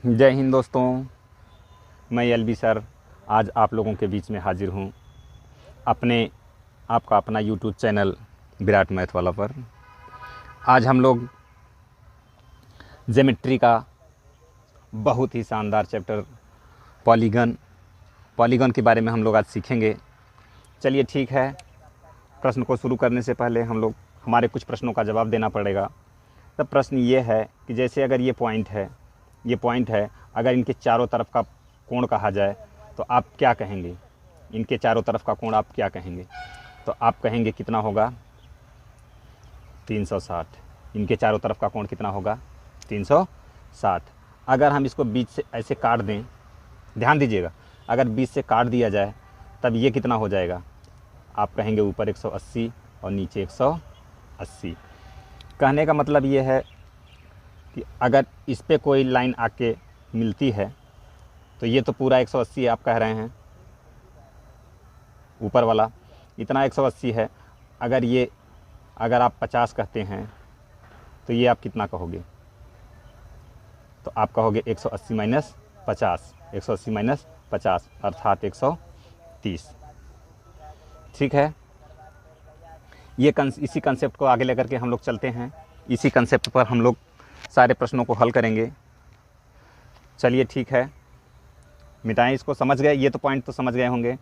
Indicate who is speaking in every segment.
Speaker 1: जय हिंद दोस्तों, मैं एलबी सर आज आप लोगों के बीच में हाजिर हूँ आपका अपना यूट्यूब चैनल विराट मैथ वाला पर। आज हम लोग ज्योमेट्री का बहुत ही शानदार चैप्टर पॉलीगन के बारे में हम लोग आज सीखेंगे। चलिए ठीक है, प्रश्न को शुरू करने से पहले हमारे कुछ प्रश्नों का जवाब देना पड़ेगा। तब प्रश्न ये है कि जैसे अगर ये पॉइंट है, अगर इनके चारों तरफ का कोण कहा जाए तो आप क्या कहेंगे? इनके चारों तरफ का कोण आप क्या कहेंगे? तो आप कहेंगे कितना होगा? 360। इनके चारों तरफ का कोण कितना होगा? 360। अगर हम इसको बीच से ऐसे काट दें, ध्यान दीजिएगा, अगर बीच से काट दिया जाए तब ये कितना हो जाएगा? आप कहेंगे ऊपर 180 और नीचे 180। कहने का मतलब ये है कि अगर इस पे कोई लाइन आके मिलती है तो ये तो पूरा 180 आप कह रहे हैं, ऊपर वाला इतना 180 है। अगर आप 50 कहते हैं तो ये आप कितना कहोगे? तो आप कहोगे 180 माइनस 50, 180 माइनस 50 अर्थात 130। ठीक है, इसी कंसेप्ट को आगे लेकर के हम लोग चलते हैं। इसी कंसेप्ट पर हम लोग सारे प्रश्नों को हल करेंगे। चलिए ठीक है, मिटाएं इसको। समझ गए? ये तो पॉइंट तो समझ गए होंगे।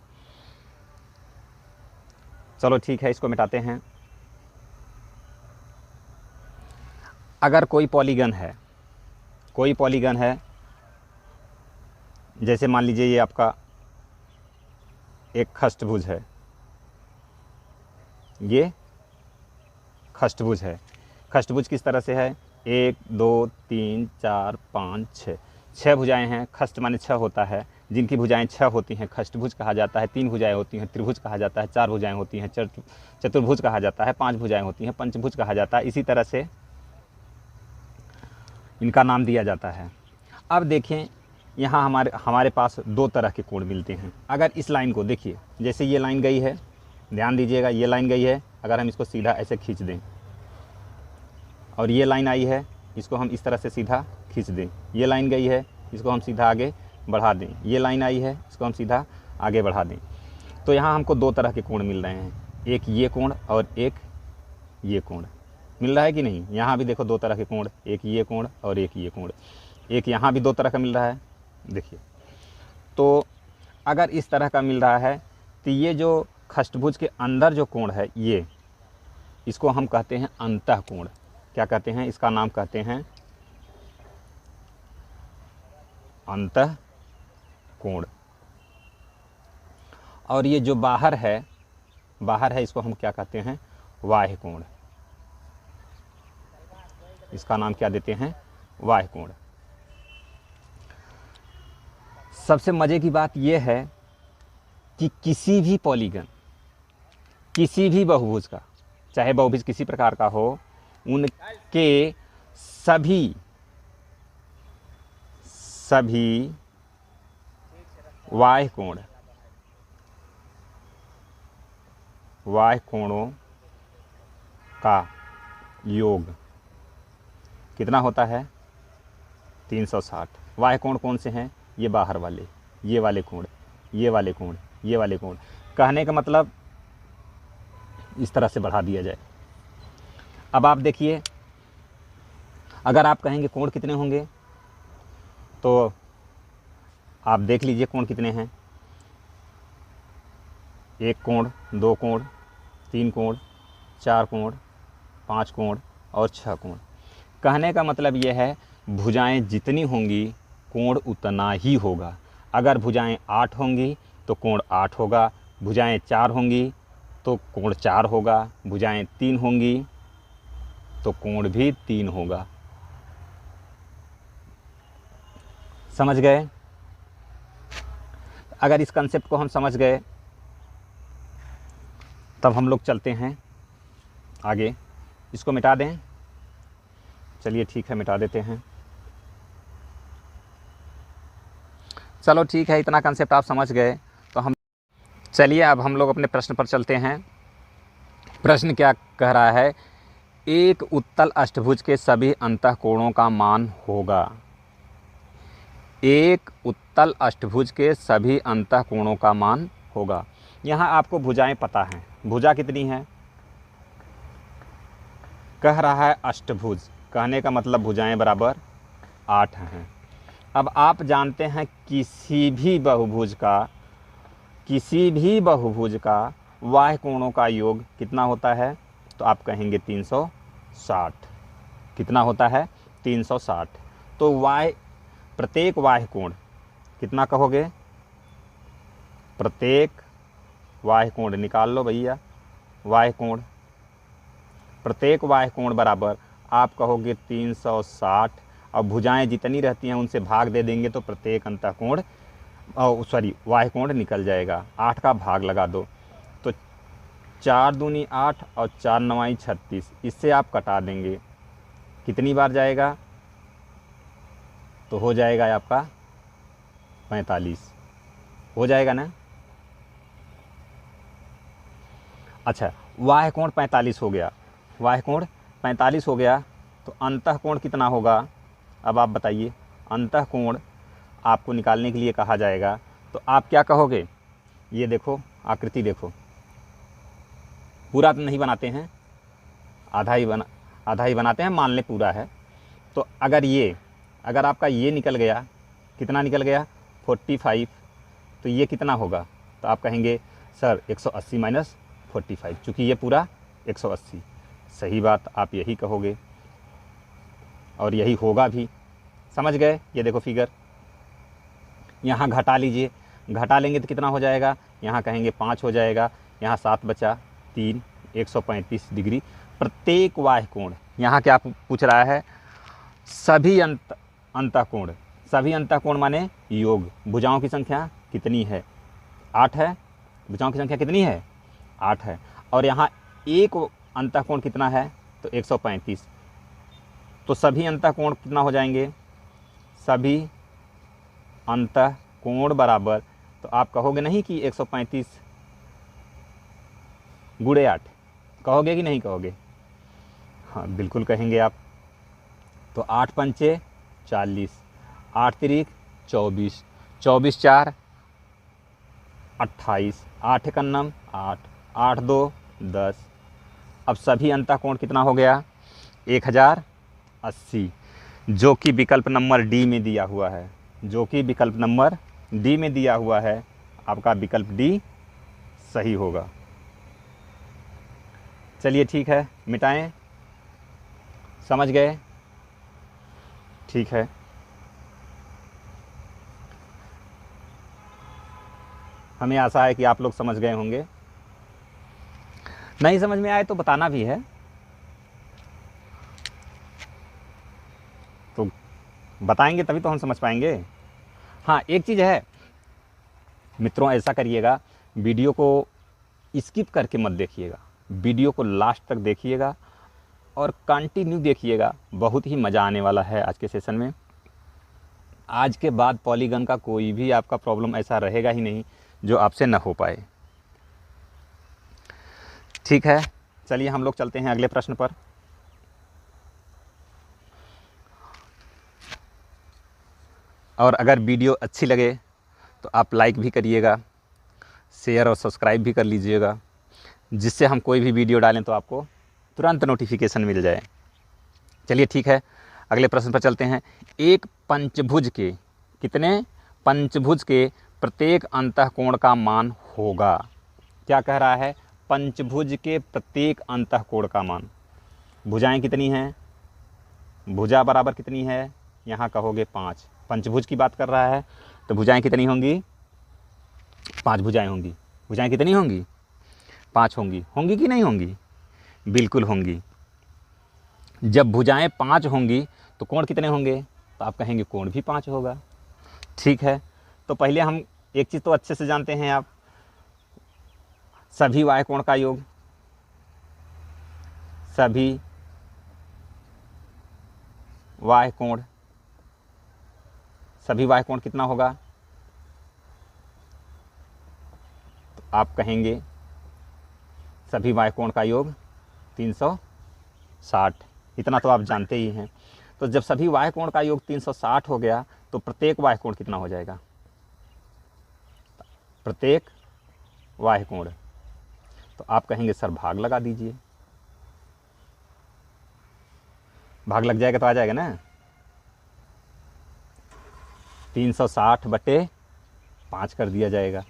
Speaker 1: चलो ठीक है, इसको मिटाते हैं। अगर कोई पॉलीगन है, जैसे मान लीजिए ये आपका एक खष्टभुज है, ये खष्टभुज है। खष्टभुज किस तरह से है? 1 2 3 4 5 6 6 भुजाएं हैं। खष्ट माने 6 होता है। जिनकी भुजाएं 6 होती हैं खष्टभुज कहा जाता है। 3 भुजाएं होती हैं त्रिभुज कहा जाता है। 4 भुजाएं होती हैं चतुर्भुज कहा जाता है। 5 भुजाएं होती हैं पंचभुज कहा जाता है। इसी तरह से इनका नाम दिया जाता है। अब देखें, यहाँ हमारे पास दो तरह के कोण मिलते हैं। अगर इस लाइन को देखिए, जैसे ये लाइन गई है, ध्यान दीजिएगा, ये लाइन गई है। अगर हम इसको सीधा ऐसे खींच दें और ये लाइन आई है, इसको हम इस तरह से सीधा खींच दें, ये लाइन गई है, इसको हम सीधा आगे बढ़ा दें, ये लाइन आई है, इसको हम सीधा आगे बढ़ा दें, तो यहाँ हमको दो तरह के कोण मिल रहे हैं। एक ये कोण और एक ये कोण मिल रहा है कि नहीं? यहाँ भी देखो दो तरह के कोण, एक ये कोण और एक ये कोण। एक यहाँ भी दो तरह का मिल रहा है, देखिए। तो अगर इस तरह का मिल रहा है तो ये जो खष्टभुज के अंदर जो कोण है, ये इसको हम कहते हैं अंतःकोण। क्या कहते हैं? इसका नाम कहते हैं अंतःकोण। और ये जो बाहर है, इसको हम क्या कहते हैं? बाह्य कोण। इसका नाम क्या देते हैं? बाह्य कोण। सबसे मजे की बात यह है कि किसी भी पॉलीगन, किसी भी बहुभुज का, चाहे बहुभुज किसी प्रकार का हो, उनके सभी बाह्य कोणों का योग कितना होता है? 360। बाह्य कोण कौन से हैं? ये बाहर वाले, ये वाले कोण, ये वाले कोण, ये वाले कोण। कहने का मतलब इस तरह से बढ़ा दिया जाए। अब आप देखिए, अगर आप कहेंगे कोण कितने होंगे तो आप देख लीजिए कोण कितने हैं। 1 कोण, 2 कोण, 3 कोण, 4 कोण, 5 कोण और 6 कोण। कहने का मतलब यह है, भुजाएं जितनी होंगी कोण उतना ही होगा। अगर भुजाएं 8 होंगी तो कोण 8 होगा। भुजाएं 4 होंगी तो कोण 4 होगा। भुजाएं 3 होंगी तो कोण भी 3 होगा। समझ गए? अगर इस कंसेप्ट को हम समझ गए तब हम लोग चलते हैं आगे। इसको मिटा दें। चलिए ठीक है, मिटा देते हैं। चलो ठीक है, इतना कंसेप्ट आप समझ गए तो चलिए अब हम लोग अपने प्रश्न पर चलते हैं। प्रश्न क्या कह रहा है? एक उत्तल अष्टभुज के सभी अंतःकोणों का मान होगा। एक उत्तल अष्टभुज के सभी अंतःकोणों का मान होगा। यहाँ आपको भुजाएं पता हैं, भुजा कितनी है, कह रहा है अष्टभुज, कहने का मतलब भुजाएं बराबर 8 हैं। अब आप जानते हैं किसी भी बहुभुज का बाह्य कोणों का योग कितना होता है, तो आप कहेंगे 360। कितना होता है, 360। तो प्रत्येक बाह्य कोण कितना कहोगे, प्रत्येक बाह्य कोण निकाल लो भैया, बाह्य कोण, प्रत्येक बाह्य कोण बराबर आप कहोगे 360। और भुजाएं जितनी रहती हैं उनसे भाग दे देंगे तो प्रत्येक अंतःकोण बाह्य कोण निकल जाएगा। 8 का भाग लगा दो तो 4 दूनी 8 और 4 नवाई 36, इससे आप कटा देंगे। कितनी बार जाएगा, तो हो जाएगा आपका 45, हो जाएगा ना। अच्छा, बाह्य कोण 45 हो गया, बाह्य कोण 45 हो गया, तो अंतःकोण कितना होगा, अब आप बताइए। अंतःकोण आपको निकालने के लिए कहा जाएगा तो आप क्या कहोगे, ये देखो आकृति देखो, पूरा तो नहीं बनाते हैं, आधा ही बनाते हैं, मान ले पूरा है। तो अगर आपका ये निकल गया, कितना निकल गया 45, तो ये कितना होगा, तो आप कहेंगे सर 180 माइनस 45, चूँकि ये पूरा 180। सही बात, आप यही कहोगे और यही होगा भी। समझ गए। ये देखो फिगर, यहाँ घटा लीजिए, घटा लेंगे तो कितना हो जाएगा, यहाँ कहेंगे 5 हो जाएगा, यहाँ 7 बचा 3, 135 डिग्री। प्रत्येक बाह्य कोण, यहाँ क्या पूछ रहा है, सभी अंतःकोण, सभी अंतःकोण माने योग। भुजाओं की संख्या कितनी है, 8 है, भुजाओं की संख्या कितनी है, 8 है। और यहाँ एक अंतःकोण कितना है, तो 135। तो सभी अंतःकोण कितना हो जाएंगे, सभी अंतःकोण बराबर, तो आप कहोगे नहीं कि 135 गुणे 8, कहोगे कि नहीं कहोगे, हाँ बिल्कुल कहेंगे आप। तो 8 पंचे 40, 8 तिरिक 24, 24 4 28, 8 एकन्नम 8, 8 2 10। अब सभी अंतःकोण कितना हो गया, 1080, जो कि विकल्प नंबर डी में दिया हुआ है, जो कि विकल्प नंबर डी में दिया हुआ है। आपका विकल्प डी सही होगा। चलिए ठीक है, मिटाएं, समझ गए, ठीक है। हमें आशा है कि आप लोग समझ गए होंगे। नहीं समझ में आए तो बताना भी है, तो बताएंगे तभी तो हम समझ पाएंगे। हाँ एक चीज़ है मित्रों, ऐसा करिएगा, वीडियो को स्किप करके मत देखिएगा, वीडियो को लास्ट तक देखिएगा और कंटिन्यू देखिएगा। बहुत ही मज़ा आने वाला है आज के सेशन में। आज के बाद पॉलीगन का कोई भी आपका प्रॉब्लम ऐसा रहेगा ही नहीं जो आपसे न हो पाए। ठीक है, चलिए हम लोग चलते हैं अगले प्रश्न पर। और अगर वीडियो अच्छी लगे तो आप लाइक भी करिएगा, शेयर और सब्सक्राइब भी कर लीजिएगा, जिससे हम कोई भी वीडियो डालें तो आपको तुरंत नोटिफिकेशन मिल जाए। चलिए ठीक है, अगले प्रश्न पर चलते हैं। एक पंचभुज के, कितने पंचभुज के प्रत्येक अंतःकोण का मान होगा। क्या कह रहा है, पंचभुज के प्रत्येक अंतःकोण का मान। भुजाएं कितनी हैं, भुजा बराबर कितनी है, यहाँ कहोगे 5। पंचभुज की बात कर रहा है तो भुजाएं कितनी होंगी, 5 भुजाएं होंगी। भुजाएं कितनी होंगी, 5 होंगी। होंगी कि नहीं होंगी, बिल्कुल होंगी। जब भुजाएं 5 होंगी तो कोण कितने होंगे, तो आप कहेंगे कोण भी 5 होगा। ठीक है, तो पहले हम एक चीज़ तो अच्छे से जानते हैं आप, सभी बाह्य कोण का योग, सभी बाह्य कोण, सभी बाह्य कोण कितना होगा, तो आप कहेंगे सभी बाह्य कोण का योग 360। इतना तो आप जानते ही हैं। तो जब सभी बाह्य कोण का योग 360 हो गया तो प्रत्येक बाह्य कोण कितना हो जाएगा, प्रत्येक बाह्य कोण। तो आप कहेंगे सर भाग लगा दीजिए, भाग लग जाएगा तो आ जाएगा ना 360/5 कर दिया जाएगा।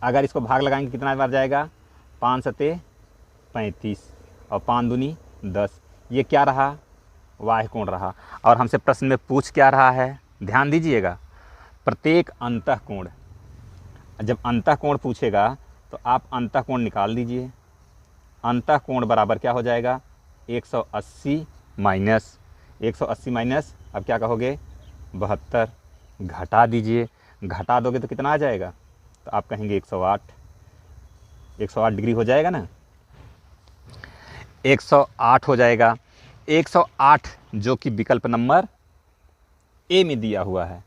Speaker 1: अगर इसको भाग लगाएंगे कितना बार जाएगा, 5 सते 35 और 5 दूनी 10। ये क्या रहा, बाह्य कोण रहा। और हमसे प्रश्न में पूछ क्या रहा है, ध्यान दीजिएगा, प्रत्येक अंतःकोण। जब अंतःकोण पूछेगा तो आप अंतःकोण निकाल दीजिए। अंतःकोण बराबर क्या हो जाएगा, 180 माइनस 180 माइनस, अब क्या कहोगे 72, घटा दीजिए। घटा दोगे तो कितना आ जाएगा, तो आप कहेंगे 108 डिग्री हो जाएगा ना, 108 हो जाएगा। 108 जो कि विकल्प नंबर ए में दिया हुआ है।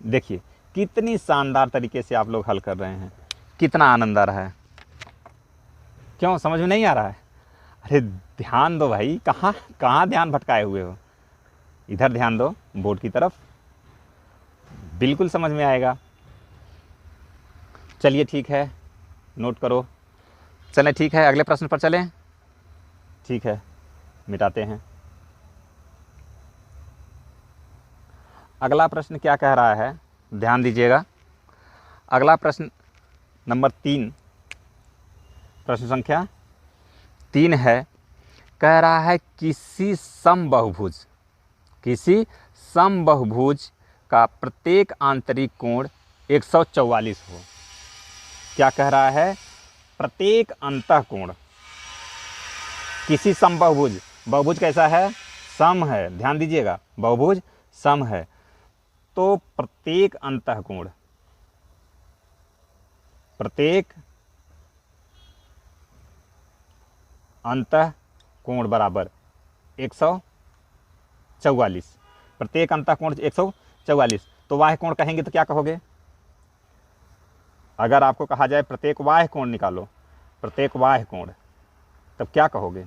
Speaker 1: देखिए कितनी शानदार तरीके से आप लोग हल कर रहे हैं, कितना आनंद आ रहा है। क्यों समझ में नहीं आ रहा है? अरे ध्यान दो भाई, कहाँ ध्यान भटकाए हुए हो, इधर ध्यान दो बोर्ड की तरफ, बिल्कुल समझ में आएगा। चलिए ठीक है, नोट करो। चलें ठीक है, अगले प्रश्न पर चलें। ठीक है, मिटाते हैं। अगला प्रश्न क्या कह रहा है, ध्यान दीजिएगा। अगला प्रश्न नंबर 3, प्रश्न संख्या 3 है। कह रहा है किसी समबहुभुज का प्रत्येक आंतरिक कोण 144 हो। क्या कह रहा है, प्रत्येक अंतःकोण किसी समबहुभुज, बहुभुज कैसा है, सम है, ध्यान दीजिएगा, बहुभुज सम है, तो प्रत्येक अंतःकोण, प्रत्येक अंतःकोण बराबर 144, प्रत्येक अंतःकोण 144। तो बाह्य कोण कहेंगे तो क्या कहोगे, अगर आपको कहा जाए प्रत्येक बाह्य कोण निकालो, प्रत्येक बाह्य कोण, तब क्या कहोगे,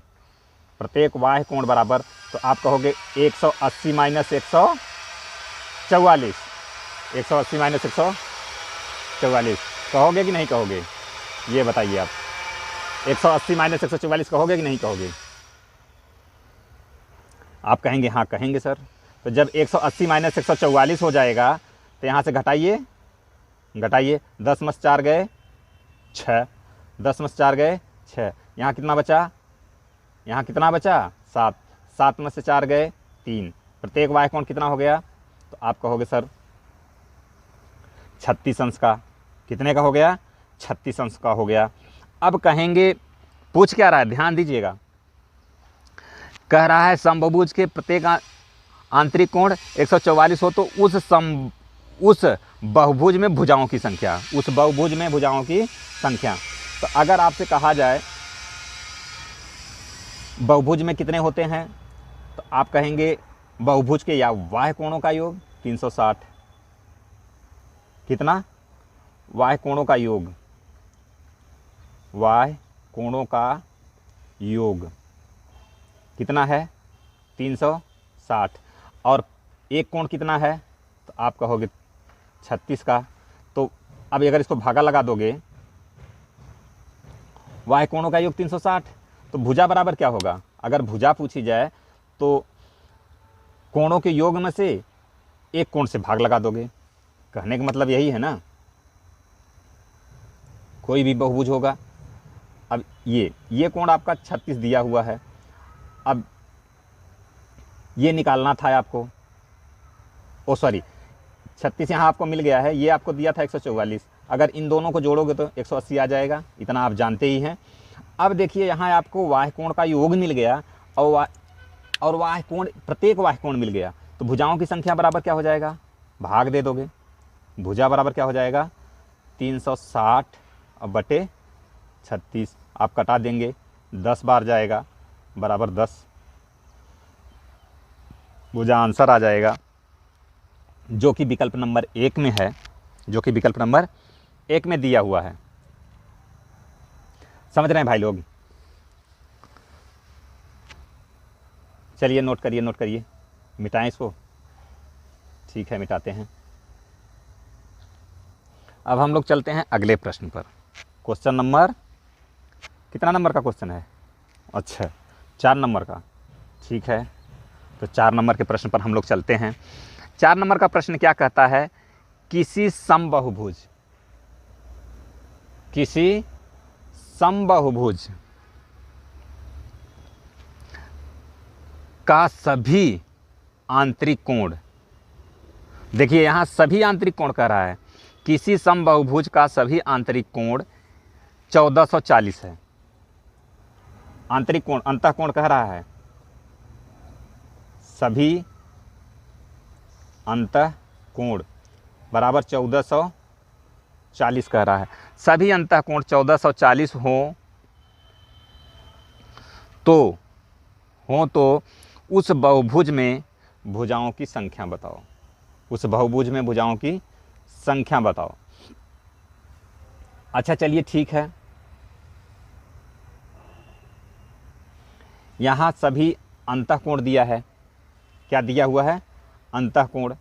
Speaker 1: प्रत्येक बाह्य कोण बराबर, तो आप कहोगे 180 माइनस 144, 180 माइनस 144 कहोगे कि नहीं कहोगे, ये बताइए आप। 180 माइनस 144 कहोगे कि नहीं कहोगे? आप कहेंगे हाँ कहेंगे सर। तो जब 180 माइनस 144 हो जाएगा तो यहाँ से घटाइए, 10 में 4 गए 6, 10 में 4 गए 6, यहाँ कितना बचा, 7, 7 में से 4 गए 3, प्रत्येक बाह्य कोण कितना हो गया, तो आप कहोगे सर 36 अंश का। कितने का हो गया, 36 अंश का हो गया। अब कहेंगे पूछ क्या रहा है, ध्यान दीजिएगा, कह रहा है समबहुभुज के प्रत्येक आंतरिक कोण 144 हो तो उस बहुभुज में भुजाओं की संख्या, तो अगर आपसे कहा जाए बहुभुज में कितने होते हैं, तो आप कहेंगे बहुभुज के या बाह्य कोणों का योग 360। कितना, बाह्य कोणों का योग, बाह्य कोणों का योग कितना है 360, और एक कोण कितना है, तो आप कहोगे 36 का। तो अब अगर इसको भागा लगा दोगे, बाह्य कोणों का योग 360, तो भुजा बराबर क्या होगा, अगर भुजा पूछी जाए तो कोणों के योग में से एक कोण से भाग लगा दोगे। कहने का मतलब यही है ना, कोई भी बहुभुज होगा। अब ये कोण आपका 36 दिया हुआ है, अब ये निकालना था आपको, 36 यहाँ आपको मिल गया है, ये आपको दिया था 144, अगर इन दोनों को जोड़ोगे तो 180 आ जाएगा, इतना आप जानते ही हैं। अब देखिए यहाँ आपको बाह्य कोण का योग मिल गया और बाह्य कोण, प्रत्येक बाह्य कोण मिल गया, तो भुजाओं की संख्या बराबर क्या हो जाएगा, भाग दे दोगे, भुजा बराबर क्या हो जाएगा 360/36, आप कटा देंगे, 10 बार जाएगा बराबर 10, भुजा आंसर आ जाएगा, जो कि विकल्प नंबर 1 में है, जो कि विकल्प नंबर 1 में दिया हुआ है। समझ रहे हैं भाई लोग? चलिए नोट करिए, मिटाएं इसको। ठीक है, मिटाते हैं। अब हम लोग चलते हैं अगले प्रश्न पर। क्वेश्चन नंबर कितना नंबर का क्वेश्चन है? अच्छा, 4 नंबर का। ठीक है, तो 4 नंबर के प्रश्न पर हम लोग चलते हैं। 4 नंबर का प्रश्न क्या कहता है? किसी समबाहुभुज का सभी आंतरिक कोण, देखिए यहाँ सभी आंतरिक कोण कह रहा है। किसी समबाहुभुज का सभी आंतरिक कोण 1440 है। आंतरिक कोण, अंतःकोण कह रहा है, सभी अंतःकोण बराबर 1440 कह रहा है। सभी अंतःकोण 1440 हो तो उस बहुभुज में भुजाओं की संख्या बताओ। उस बहुभुज में भुजाओं की संख्या बताओ। अच्छा चलिए ठीक है, यहाँ सभी अंतःकोण दिया है। क्या दिया हुआ है? अंतःकोण।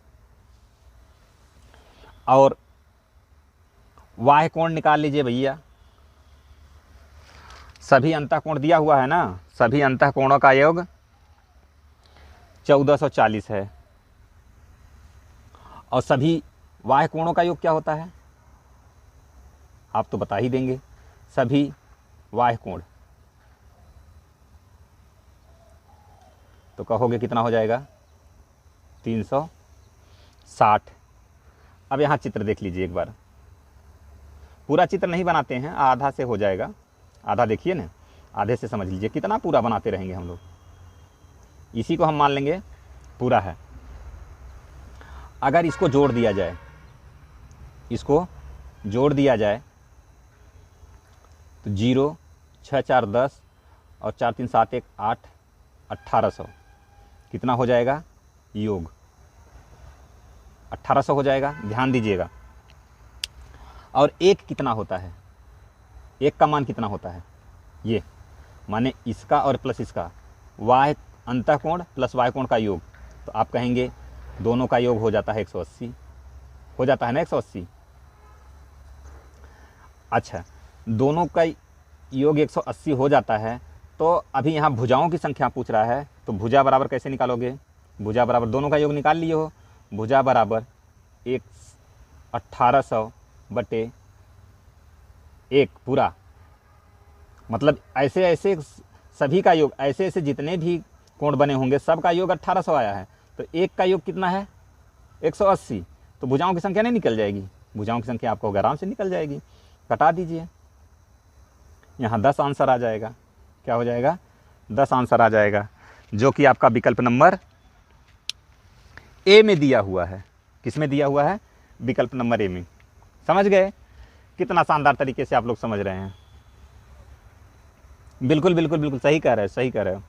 Speaker 1: और बाह्य कोण निकाल लीजिए भैया। सभी अंतःकोण दिया हुआ है ना, सभी अंतःकोणों का योग 1440 है। और सभी बाह्य कोणों का योग क्या होता है? आप तो बता ही देंगे। सभी बाह्य कोण तो कहोगे कितना हो जाएगा? 360। अब यहाँ चित्र देख लीजिए एक बार। पूरा चित्र नहीं बनाते हैं, आधा से हो जाएगा। आधा देखिए ना, आधे से समझ लीजिए। कितना पूरा बनाते रहेंगे हम लोग? इसी को हम मान लेंगे पूरा है। अगर इसको जोड़ दिया जाए, इसको जोड़ दिया जाए तो 0 6 4 10 और 4 3 7 1 8 1800 कितना हो जाएगा? योग 1800 हो जाएगा। ध्यान दीजिएगा। और एक कितना होता है? एक का मान कितना होता है? ये माने इसका और प्लस इसका, वाय अंतःकोण प्लस वाय कोण का योग। तो आप कहेंगे दोनों का योग हो जाता है 180। हो जाता है ना 180? अच्छा, दोनों का योग 180 हो जाता है। तो अभी यहाँ भुजाओं की संख्या पूछ रहा है, तो भुजा बराबर कैसे निकालोगे? भुजा बराबर दोनों का योग निकाल लिए हो। भुजा बराबर 1800 बटे 1 पूरा, मतलब ऐसे ऐसे सभी का योग, ऐसे ऐसे जितने भी कोण बने होंगे सब का योग 1800 आया है। तो एक का योग कितना है? 180। तो भुजाओं की संख्या नहीं निकल जाएगी? भुजाओं की संख्या आपको आराम से निकल जाएगी। कटा दीजिए, यहाँ 10 आंसर आ जाएगा। क्या हो जाएगा? 10 आंसर आ जाएगा, जो कि आपका विकल्प नंबर ए में दिया हुआ है। किस में दिया हुआ है? विकल्प नंबर ए में। समझ गए? कितना शानदार तरीके से आप लोग समझ रहे हैं। बिल्कुल बिल्कुल बिल्कुल सही कह रहे हो, सही कह रहे हो।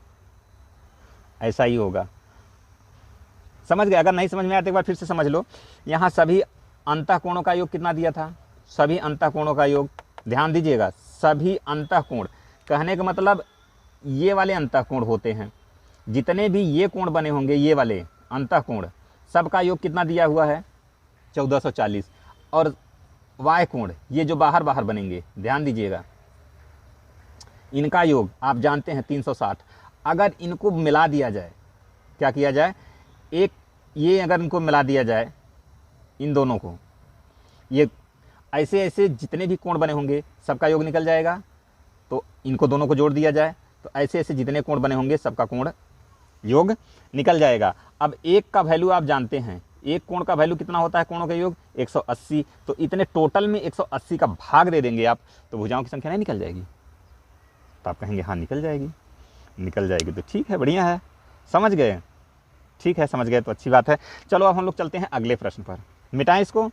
Speaker 1: ऐसा ही होगा। समझ गए? अगर नहीं समझ में आया तो एक बार फिर से समझ लो। यहाँ सभी अंतःकोणों का योग कितना दिया था? सभी अंतःकोणों का योग, ध्यान दीजिएगा, सभी अंतःकोण कहने का मतलब ये वाले अंतःकोण होते हैं। जितने भी ये कोण बने होंगे, ये वाले अंतःकोण, सबका योग कितना दिया हुआ है? 1440। और वाय कोण, ये जो बाहर बाहर बनेंगे, ध्यान दीजिएगा, इनका योग आप जानते हैं 360। अगर इनको मिला दिया जाए, क्या किया जाए? एक ये अगर इनको मिला दिया जाए, इन दोनों को, ये ऐसे ऐसे जितने भी कोण बने होंगे सबका योग निकल जाएगा। तो इनको दोनों को जोड़ दिया जाए तो ऐसे ऐसे जितने कोण बने होंगे सबका कोण योग निकल जाएगा। अब एक का वैल्यू आप जानते हैं, एक कोण का वैल्यू कितना होता है? कोणों का योग 180। तो इतने टोटल में 180 का भाग दे देंगे आप, तो भुजाओं की संख्या नहीं निकल जाएगी? तो आप कहेंगे हाँ निकल जाएगी। निकल जाएगी तो ठीक है, बढ़िया है, समझ गए? ठीक है, समझ गए तो अच्छी बात है। चलो अब हम लोग चलते हैं अगले प्रश्न पर। मिटाएं इसको।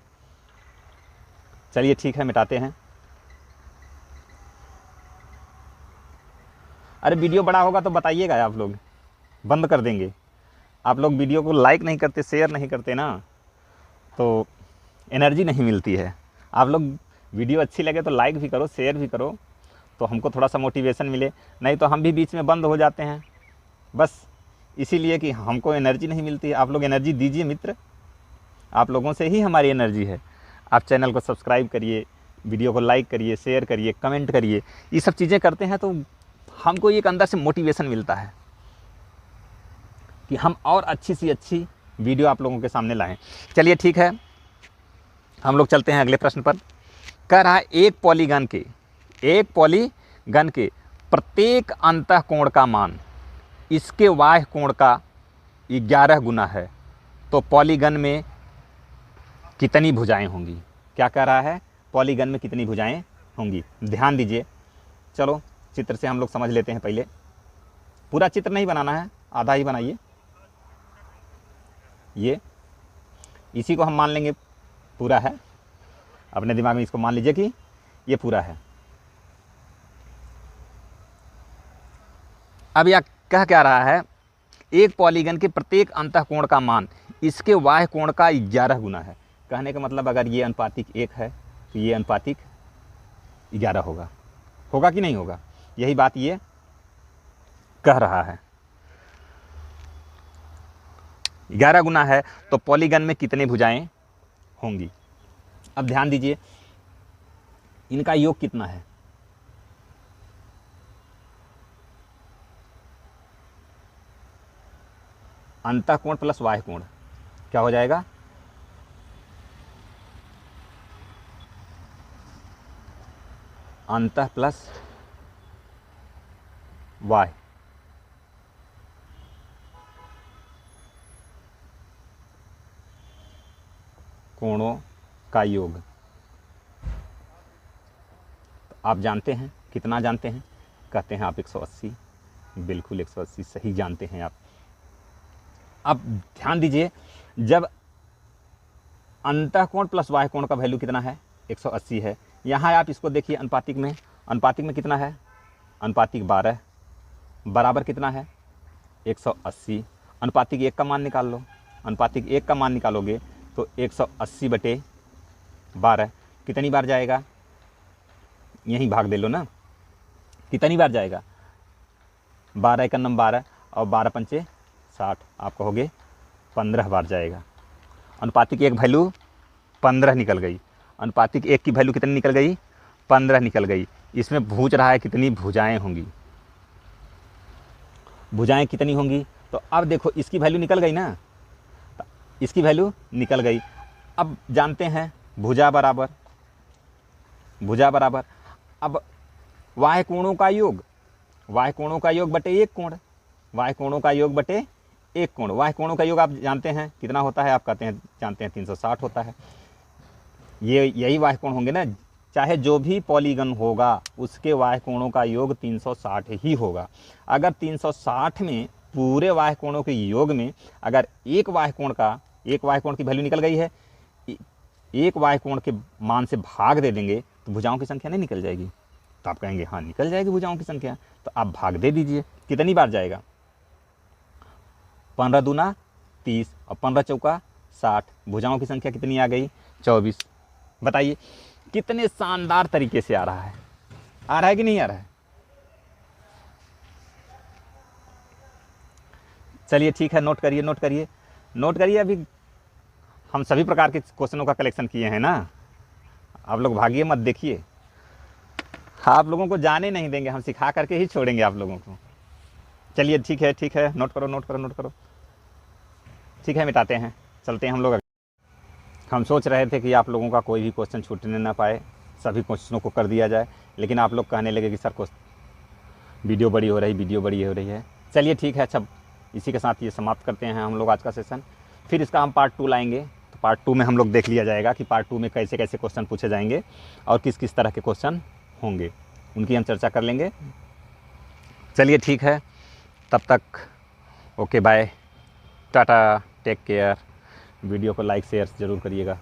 Speaker 1: चलिए ठीक है, मिटाते हैं। अरे वीडियो बड़ा होगा तो बताइएगा, आप लोग बंद कर देंगे। आप लोग वीडियो को लाइक नहीं करते, शेयर नहीं करते ना, तो एनर्जी नहीं मिलती है। आप लोग वीडियो अच्छी लगे तो लाइक भी करो, शेयर भी करो, तो हमको थोड़ा सा मोटिवेशन मिले। नहीं तो हम भी बीच में बंद हो जाते हैं, बस इसीलिए कि हमको एनर्जी नहीं मिलती है। आप लोग एनर्जी दीजिए मित्र, आप लोगों से ही हमारी एनर्जी है। आप चैनल को सब्सक्राइब करिए, वीडियो को लाइक करिए, शेयर करिए, कमेंट करिए। ये सब चीज़ें करते हैं तो हमको एक अंदर से मोटिवेशन मिलता है कि हम और अच्छी से अच्छी वीडियो आप लोगों के सामने लाएं। चलिए ठीक है, हम लोग चलते हैं अगले प्रश्न पर। कह रहा है एक पॉलीगन के प्रत्येक अंतःकोण का मान इसके बाह्य कोण का 11 गुना है, तो पॉलीगन में कितनी भुजाएं होंगी। क्या कह रहा है, पॉलीगन में कितनी भुजाएं होंगी। ध्यान दीजिए, चलो चित्र से हम लोग समझ लेते हैं। पहले पूरा चित्र नहीं बनाना है, आधा ही बनाइए। ये इसी को हम मान लेंगे पूरा है, अपने दिमाग में इसको मान लीजिए कि ये पूरा है। अब यह कह क्या रहा है, एक पॉलीगन के प्रत्येक अंतःकोण का मान इसके बाह्य कोण का 11 गुना है। कहने का मतलब अगर ये अनुपातिक 1 है तो ये अनुपातिक 11 होगा कि नहीं होगा, यही बात ये कह रहा है। 11 गुना है तो पॉलीगन में कितने भुजाएं होंगी। अब ध्यान दीजिए, इनका योग कितना है। अंतःकोण प्लस बाह्य कोण क्या हो जाएगा, अंतः प्लस बाह्य। कोणों का योग। तो आप जानते हैं, कितना जानते हैं, कहते हैं आप 180। बिल्कुल 180 सही जानते हैं आप। अब ध्यान दीजिए, जब अंतःकोण प्लस बाह्य कोण का वैल्यू कितना है, 180 है। यहाँ आप इसको देखिए अनुपातिक में कितना है, अनुपातिक 12 बराबर कितना है 180। अनुपातिक 1 का मान निकाल लो, अनुपातिक 1 का मान निकालोगे तो 180/12 कितनी बार जाएगा, यहीं भाग दे लो ना, कितनी बार जाएगा, 12 × 12 और 12 × 5 60, आप कहोगे 15 बार जाएगा। अनुपातिक 1 वैल्यू 15 निकल गई, अनुपातिक 1 की वैल्यू कितनी निकल गई, 15 निकल गई। इसमें पूछ रहा है कितनी भुजाएं होंगी, भुजाएं कितनी होंगी। तो अब देखो इसकी वैल्यू निकल गई ना, इसकी वैल्यू निकल गई। अब जानते हैं भुजा बराबर अब बाह्य कोणों का योग, बाह्य कोणों का योग बटे एक कोण, बाह्य कोणों का योग बटे एक कोण। बाह्य कोणों का योग आप जानते हैं कितना होता है, आप कहते हैं जानते हैं 360 होता है। ये यही बाह्य कोण होंगे ना, चाहे जो भी पॉलीगन होगा उसके बाह्य कोणों का योग 360 ही होगा। अगर 360 में पूरे बाह्य कोणों के योग में अगर एक बाह्य कोण की वैल्यू निकल गई है, एक बाह्य कोण के मान से भाग दे देंगे तो भुजाओं की संख्या नहीं निकल जाएगी। तो आप कहेंगे हाँ निकल जाएगी भुजाओं की संख्या, तो आप भाग दे दीजिए। कितनी बार जाएगा, 15 दूना 30 और 15 चौका 60, भुजाओं की संख्या कितनी आ गई 24। बताइए कितने शानदार तरीके से आ रहा है कि नहीं आ रहा है। चलिए ठीक है, नोट करिए। अभी हम सभी प्रकार के क्वेश्चनों का कलेक्शन किए हैं ना, आप लोग भागिए मत, देखिए आप लोगों को जाने नहीं देंगे, हम सिखा करके ही छोड़ेंगे आप लोगों को। चलिए ठीक है, नोट करो। ठीक है, मिटाते हैं, चलते हैं हम लोग। हम सोच रहे थे कि आप लोगों का कोई भी क्वेश्चन छूटने ना पाए, सभी क्वेश्चनों को कर दिया जाए, लेकिन आप लोग कहने लगे कि सर वीडियो बड़ी हो रही है। चलिए ठीक है, अच्छा इसी के साथ ये समाप्त करते हैं हम लोग आज का सेशन। फिर इसका हम पार्ट 2 लाएंगे, तो पार्ट 2 में हम लोग देख लिया जाएगा कि पार्ट 2 में कैसे कैसे क्वेश्चन पूछे जाएंगे और किस किस तरह के क्वेश्चन होंगे, उनकी हम चर्चा कर लेंगे। चलिए ठीक है, तब तक okay bye, tata, take care. Video को लाइक शेयर ज़रूर करिएगा।